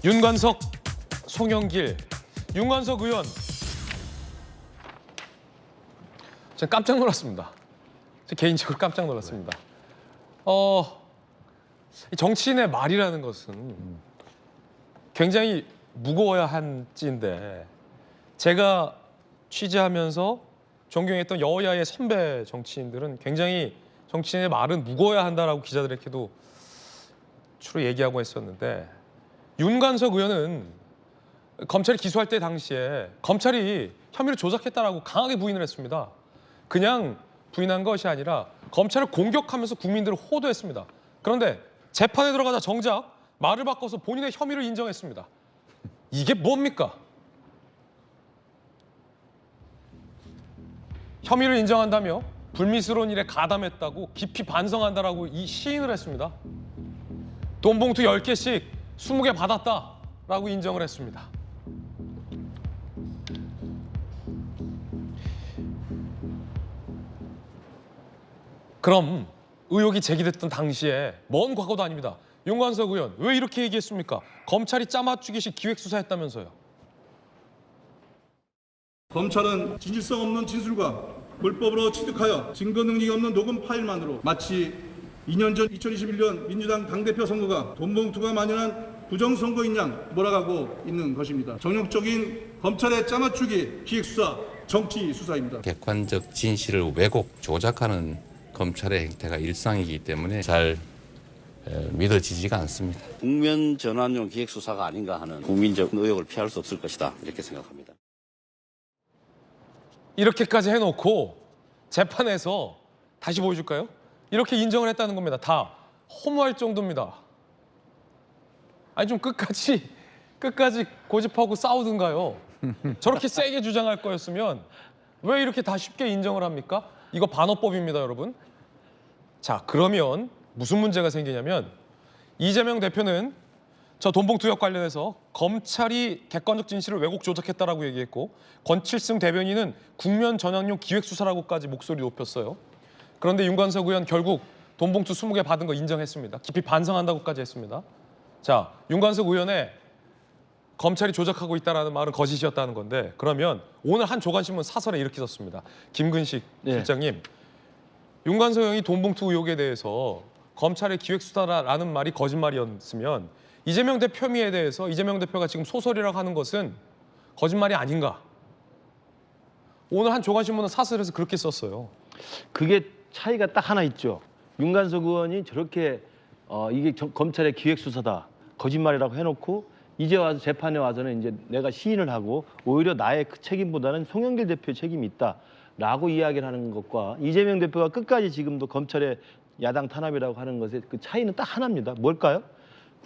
윤관석, 송영길, 윤관석 의원. 제가 깜짝 놀랐습니다. 제가 개인적으로 깜짝 놀랐습니다. 정치인의 말이라는 것은 굉장히 무거워야 한 찌인데 제가 취재하면서 존경했던 여야의 선배 정치인들은 굉장히 정치인의 말은 무거워야 한다라고 기자들에게도 주로 얘기하고 했었는데 윤관석 의원은 검찰이 기소할 때 당시에 검찰이 혐의를 조작했다라고 강하게 부인을 했습니다. 그냥 부인한 것이 아니라 검찰을 공격하면서 국민들을 호도했습니다. 그런데 재판에 들어가자 정작 말을 바꿔서 본인의 혐의를 인정했습니다. 이게 뭡니까? 혐의를 인정한다며 불미스러운 일에 가담했다고 깊이 반성한다라고 이 시인을 했습니다. 돈 봉투 10개씩 20개 받았다라고 인정을 했습니다. 그럼 의혹이 제기됐던 당시에 먼 과거도 아닙니다. 윤관석 의원 왜 이렇게 얘기했습니까? 검찰이 짜맞추기식 기획수사했다면서요. 검찰은 진실성 없는 진술과 불법으로 취득하여 증거 능력이 없는 녹음 파일만으로 마치 2년 전 2021년 민주당 당대표 선거가 돈봉투가 만연한 부정선거인 양 몰아가고 있는 것입니다. 정욕적인 검찰의 짜맞추기 기획수사, 정치수사입니다. 객관적 진실을 왜곡, 조작하는 검찰의 행태가 일상이기 때문에 잘 믿어지지가 않습니다. 국면 전환용 기획수사가 아닌가 하는 국민적 의혹을 피할 수 없을 것이다 이렇게 생각합니다. 이렇게까지 해놓고 재판에서 다시 보여줄까요? 이렇게 인정을 했다는 겁니다. 다 허무할 정도입니다. 아니 좀 끝까지 고집하고 싸우든가요. 저렇게 세게 주장할 거였으면 왜 이렇게 다 쉽게 인정을 합니까? 이거 반어법입니다, 여러분. 자, 그러면 무슨 문제가 생기냐면 이재명 대표는 저 돈봉투 의혹 관련해서 검찰이 객관적 진실을 왜곡 조작했다라고 얘기했고 권칠승 대변인은 국면 전환용 기획수사라고까지 목소리 높였어요. 그런데 윤관석 의원 결국 돈봉투 20개 받은 거 인정했습니다. 깊이 반성한다고까지 했습니다. 자, 윤관석 의원의 검찰이 조작하고 있다는 말은 거짓이었다는 건데 그러면 오늘 한 조간신문 사설에 이렇게 썼습니다. 김근식 실장님, 윤관석 의원이 돈봉투 의혹에 대해서 검찰의 기획수사라는 말이 거짓말이었으면 이재명 대표 혐의에 대해서 이재명 대표가 지금 소설이라고 하는 것은 거짓말이 아닌가. 오늘 한 조간신문은 사설에서 그렇게 썼어요. 그게 차이가 딱 하나 있죠. 윤관석 의원이 저렇게 이게 검찰의 기획수사다, 거짓말이라고 해놓고 이제 와서 재판에 와서는 이제 내가 시인을 하고 오히려 나의 그 책임보다는 송영길 대표의 책임이 있다라고 이야기를 하는 것과 이재명 대표가 끝까지 지금도 검찰의 야당 탄압이라고 하는 것의 그 차이는 딱 하나입니다. 뭘까요?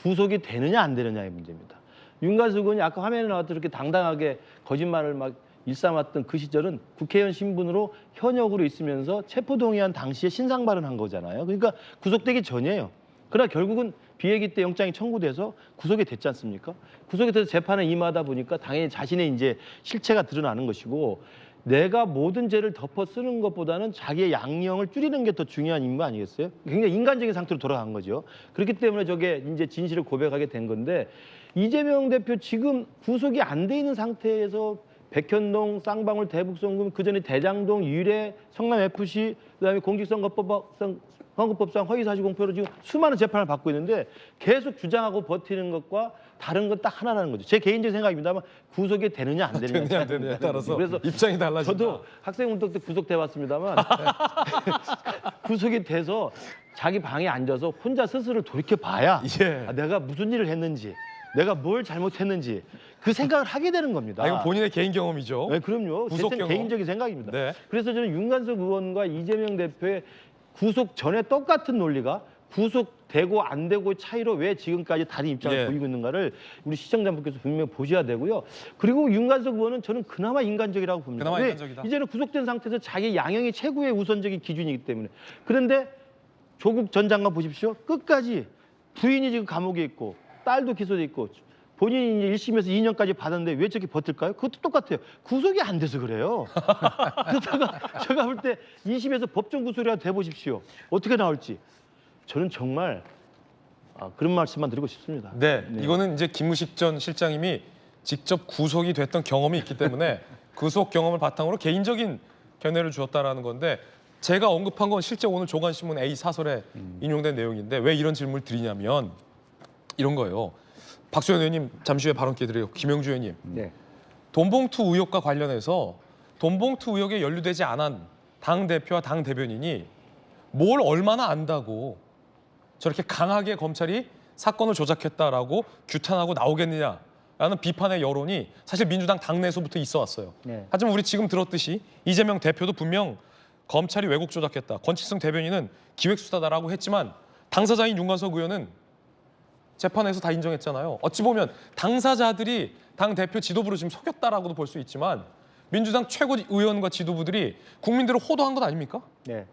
구속이 되느냐 안 되느냐의 문제입니다. 윤관석 의원이 아까 화면에 나왔던 이렇게 당당하게 거짓말을 막 일삼았던 그 시절은 국회의원 신분으로 현역으로 있으면서 체포동의안 당시에 신상 발언한 거잖아요. 그러니까 구속되기 전이에요. 그러나 결국은 비회기 때 영장이 청구돼서 구속이 됐지 않습니까? 구속이 돼서 재판에 임하다 보니까 당연히 자신의 이제 실체가 드러나는 것이고 내가 모든 죄를 덮어 쓰는 것보다는 자기의 양형을 줄이는 게 더 중요한 임무 아니겠어요? 굉장히 인간적인 상태로 돌아간 거죠. 그렇기 때문에 저게 이제 진실을 고백하게 된 건데 이재명 대표 지금 구속이 안 돼 있는 상태에서 백현동, 쌍방울, 대북송금, 그전에 대장동, 유래, 성남FC, 그다음에 공직선거법상 허위사실 공표로 지금 수많은 재판을 받고 있는데 계속 주장하고 버티는 것과 다른 건 딱 하나라는 거죠. 제 개인적인 생각입니다만 구속이 되느냐 안 되느냐에 따라서 그래서 입장이 달라진다. 저도 학생운동 때 구속돼 봤습니다만 구속이 돼서 자기 방에 앉아서 혼자 스스로 돌이켜 봐야 내가 무슨 일을 했는지 내가 뭘 잘못했는지 그 생각을 하게 되는 겁니다. 이건 본인의 개인 경험이죠. 네, 그럼요. 구속 제 경험. 개인적인 생각입니다. 네. 그래서 저는 윤관석 의원과 이재명 대표의 구속 전에 똑같은 논리가 구속되고 안 되고의 차이로 왜 지금까지 다른 입장을 보이고 있는가를 우리 시청자분께서 분명히 보셔야 되고요. 그리고 윤관석 의원은 저는 그나마 인간적이라고 봅니다. 그나마 인간적이다. 이제는 구속된 상태에서 자기 양형이 최고의 우선적인 기준이기 때문에. 그런데 조국 전 장관 보십시오. 끝까지 부인이 지금 감옥에 있고 딸도 기소돼 있고 본인이 이제 1심에서 2년까지 받았는데 왜 저렇게 버틸까요? 그것도 똑같아요. 구속이 안 돼서 그래요. 그러다가 제가 볼 때 2심에서 법정 구속이라도 돼보십시오. 어떻게 나올지. 저는 정말 그런 말씀만 드리고 싶습니다. 네, 이거는 이제 김무식 전 실장님이 직접 구속이 됐던 경험이 있기 때문에 구속 경험을 바탕으로 개인적인 견해를 주었다라는 건데 제가 언급한 건 실제 오늘 조간신문 A 사설에 인용된 내용인데 왜 이런 질문을 드리냐면 이런 거예요. 박수현 의원님 잠시 후에 발언 기회 드려요. 김영주 의원님. 네. 돈봉투 의혹과 관련해서 돈봉투 의혹에 연루되지 않은 당 대표와 당 대변인이 뭘 얼마나 안다고 저렇게 강하게 검찰이 사건을 조작했다라고 규탄하고 나오겠느냐라는 비판의 여론이 사실 민주당 당내에서부터 있어 왔어요. 네. 하지만 우리 지금 들었듯이 이재명 대표도 분명 검찰이 왜곡 조작했다. 권칠성 대변인은 기획수사다라고 했지만 당사자인 윤관석 의원은 재판에서 다 인정했잖아요. 어찌 보면 당사자들이 당 대표 지도부를 지금 속였다라고도 볼 수 있지만 민주당 최고 의원과 지도부들이 국민들을 호도한 것 아닙니까? 네.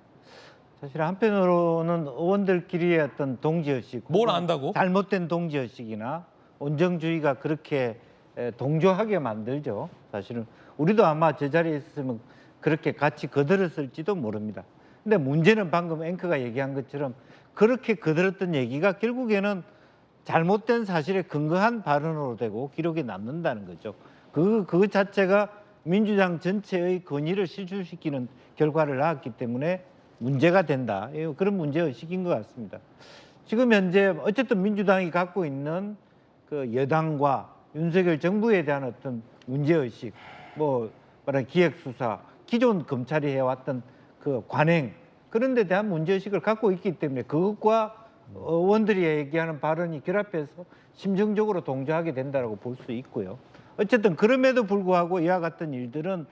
사실 한편으로는 의원들끼리의 어떤 동지의식, 뭘 안다고? 잘못된 동지의식이나 온정주의가 그렇게 동조하게 만들죠. 사실은 우리도 아마 제자리에 있으면 그렇게 같이 거들었을지도 모릅니다. 근데 문제는 방금 앵커가 얘기한 것처럼 그렇게 거들었던 얘기가 결국에는 잘못된 사실에 근거한 발언으로 되고 기록에 남는다는 거죠. 그 자체가 민주당 전체의 권위를 실추시키는 결과를 낳았기 때문에 문제가 된다. 그런 문제의식인 것 같습니다. 지금 현재 어쨌든 민주당이 갖고 있는 그 여당과 윤석열 정부에 대한 어떤 문제의식, 뭐 말하는 기획수사, 기존 검찰이 해왔던 그 관행 그런 데 대한 문제의식을 갖고 있기 때문에 그것과 의원들이 얘기하는 발언이 결합해서 심정적으로 동조하게 된다고 볼 수 있고요. 어쨌든 그럼에도 불구하고 이와 같은 일들은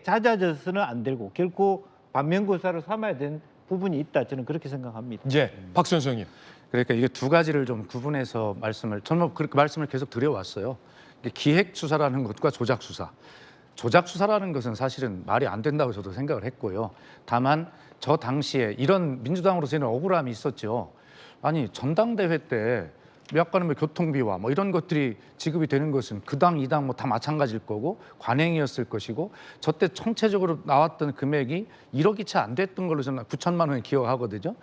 잦아져서는 안 되고 결코 반면교사로 삼아야 되는 부분이 있다. 저는 그렇게 생각합니다. 예, 박수현 소장님. 그러니까 이게 두 가지를 좀 구분해서 저는 그렇게 말씀을 계속 드려왔어요. 이게 기획 수사라는 것과 조작 수사. 조작 수사라는 것은 사실은 말이 안 된다고 저도 생각을 했고요. 다만 저 당시에 이런 민주당으로서는 억울함이 있었죠. 아니 전당대회 때 약간의 뭐 교통비와 뭐 이런 것들이 지급이 되는 것은 그 당, 이 당 뭐 다 마찬가지일 거고 관행이었을 것이고 저때 총체적으로 나왔던 금액이 1억이 채 안 됐던 걸로 저는 9천만 원을 기억하거든요.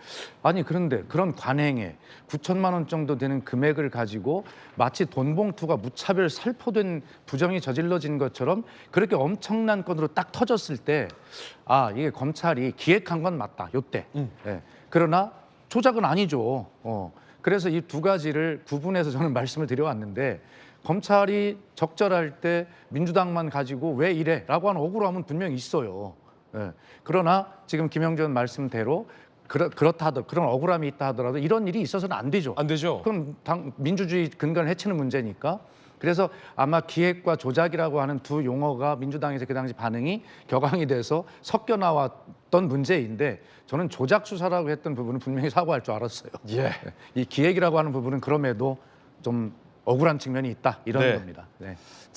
아니 그런데 그런 관행에 9천만 원 정도 되는 금액을 가지고 마치 돈 봉투가 무차별 살포된 부정이 저질러진 것처럼 그렇게 엄청난 건으로 딱 터졌을 때 이게 검찰이 기획한 건 맞다. 요때. 예. 그러나 조작은 아니죠. 그래서 이 두 가지를 구분해서 저는 말씀을 드려왔는데 검찰이 적절할 때 민주당만 가지고 왜 이래라고 하는 억울함은 분명히 있어요. 예. 그러나 지금 김영준 말씀대로 그렇다 하더라도 그런 억울함이 있다 하더라도 이런 일이 있어서는 안 되죠. 안 되죠. 그건 민주주의 근간을 해치는 문제니까. 그래서 아마 기획과 조작이라고 하는 두 용어가 민주당에서 그 당시 반응이 격앙이 돼서 섞여 나왔던 문제인데 저는 조작 수사라고 했던 부분은 분명히 사과할 줄 알았어요. 예. 이 기획이라고 하는 부분은 그럼에도 좀 억울한 측면이 있다 이런 네. 겁니다. 네.